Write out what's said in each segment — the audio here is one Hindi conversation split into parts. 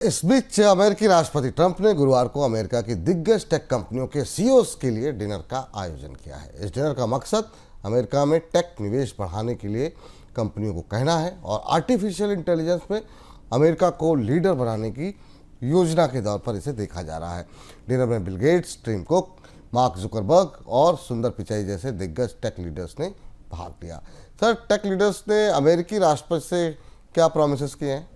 इस बीच अमेरिकी राष्ट्रपति ट्रंप ने गुरुवार को अमेरिका की दिग्गज टेक कंपनियों के सीईओज के लिए डिनर का आयोजन किया है। इस डिनर का मकसद अमेरिका में टेक निवेश बढ़ाने के लिए कंपनियों को कहना है और आर्टिफिशियल इंटेलिजेंस में अमेरिका को लीडर बनाने की योजना के तौर पर इसे देखा जा रहा है। डिनर में Bill Gates, Tim Cook, Mark Zuckerberg और सुंदर पिचाई जैसे दिग्गज टेक लीडर्स ने भाग लिया। सर, टेक लीडर्स ने अमेरिकी राष्ट्रपति से क्या प्रॉमिसेस किए हैं?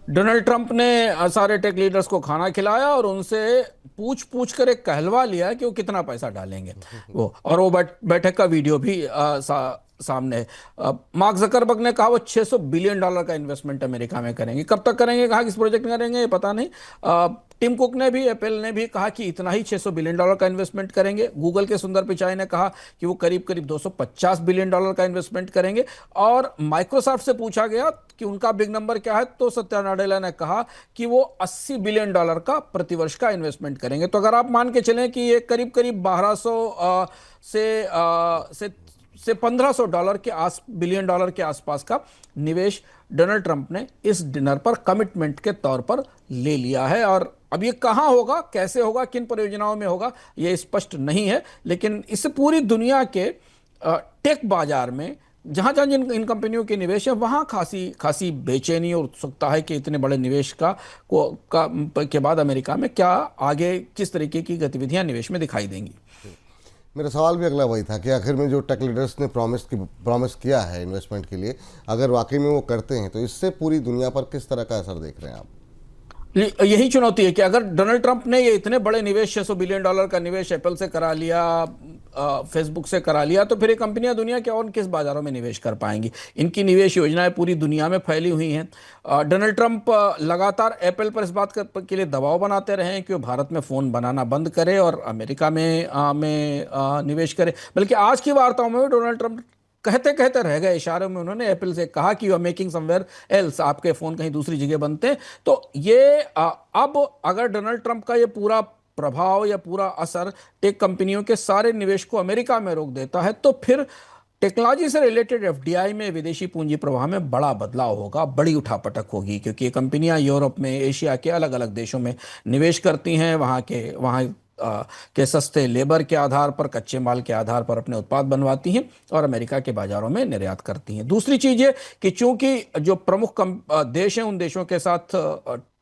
डोनाल्ड ट्रंप ने सारे टेक लीडर्स को खाना खिलाया और उनसे पूछ पूछ कर एक कहलवा लिया कि वो कितना पैसा डालेंगे। वो बैठक का वीडियो भी सामने है। मार्क जकरबर्ग ने कहा वो $600 बिलियन का इन्वेस्टमेंट अमेरिका में करेंगे। कब तक करेंगे, कहा किस प्रोजेक्ट में करेंगे, ये पता नहीं। टिम कुक ने भी, एप्पल ने भी कहा कि इतना ही $600 बिलियन का इन्वेस्टमेंट करेंगे। गूगल के सुंदर पिचाई ने कहा कि वो करीब करीब $250 बिलियन का इन्वेस्टमेंट करेंगे। और माइक्रोसॉफ्ट से पूछा गया कि उनका बिग नंबर क्या है, तो सत्या नाडेला ने कहा कि वो $80 बिलियन का प्रतिवर्ष का इन्वेस्टमेंट करेंगे। तो अगर आप मान के चलें कि ये करीब करीब 1200 से $1500 के बिलियन डॉलर के आसपास का निवेश डोनाल्ड ट्रंप ने इस डिनर पर कमिटमेंट के तौर पर ले लिया है। और अब ये कहां होगा, कैसे होगा, किन परियोजनाओं में होगा, ये स्पष्ट नहीं है। लेकिन इससे पूरी दुनिया के टेक बाजार में जहां जहां इन कंपनियों के निवेश है, वहां खासी बेचैनी और उत्सुकता है कि इतने बड़े निवेश के बाद अमेरिका में क्या आगे किस तरीके की गतिविधियां निवेश में दिखाई देंगी। मेरा सवाल भी अगला वही था कि आखिर में जो टेक लीडर्स ने प्रॉमिस किया है इन्वेस्टमेंट के लिए, अगर वाकई में वो करते हैं तो इससे पूरी दुनिया पर किस तरह का असर देख रहे हैं आप? यही चुनौती है कि अगर डोनाल्ड ट्रंप ने ये इतने बड़े निवेश, $600 बिलियन का निवेश एप्पल से करा लिया, फेसबुक से करा लिया, तो फिर ये कंपनियां दुनिया के और किस बाजारों में निवेश कर पाएंगी। इनकी निवेश योजनाएं पूरी दुनिया में फैली हुई हैं। डोनाल्ड ट्रंप लगातार एप्पल पर इस बात के लिए दबाव बनाते रहे हैं कि वो भारत में फ़ोन बनाना बंद करे और अमेरिका में निवेश करे। बल्कि आज की वार्ताओं में भी डोनाल्ड ट्रंप कहते कहते रह गए। इशारों में उन्होंने एप्पल से कहा कि you are making somewhere else, आपके फोन कहीं दूसरी जगह बनते हैं। तो ये अब अगर डोनाल्ड ट्रंप का ये पूरा प्रभाव या पूरा असर टेक कंपनियों के सारे निवेश को अमेरिका में रोक देता है, तो फिर टेक्नोलॉजी से रिलेटेड एफडीआई में, विदेशी पूंजी प्रवाह में बड़ा बदलाव होगा, बड़ी उठापटक होगी। क्योंकि ये कंपनियां यूरोप में, एशिया के अलग अलग देशों में निवेश करती हैं। वहाँ के सस्ते लेबर के आधार पर, कच्चे माल के आधार पर अपने उत्पाद बनवाती हैं और अमेरिका के बाजारों में निर्यात करती हैं। दूसरी चीज ये कि चूंकि जो प्रमुख देश हैं, उन देशों के साथ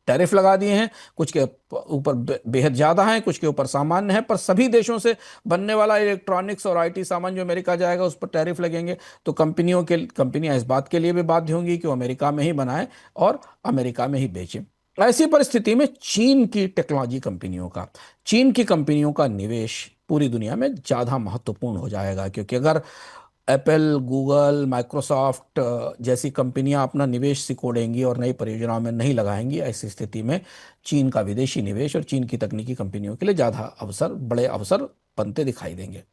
टैरिफ लगा दिए हैं। कुछ के ऊपर बेहद ज्यादा हैं, कुछ के ऊपर सामान्य है, पर सभी देशों से बनने वाला इलेक्ट्रॉनिक्स और आईटी सामान जो अमेरिका जाएगा उस पर टैरिफ लगेंगे। तो कंपनियां इस बात के लिए भी बाध्य होंगी कि वो अमेरिका में ही बनाएं और अमेरिका में ही बेचें। ऐसी परिस्थिति में चीन की कंपनियों का निवेश पूरी दुनिया में ज्यादा महत्वपूर्ण हो जाएगा। क्योंकि अगर एप्पल, गूगल, माइक्रोसॉफ्ट जैसी कंपनियां अपना निवेश सिकोड़ेंगी और नई परियोजनाओं में नहीं लगाएंगी, ऐसी स्थिति में चीन का विदेशी निवेश और चीन की तकनीकी कंपनियों के लिए ज्यादा बड़े अवसर बनते दिखाई देंगे।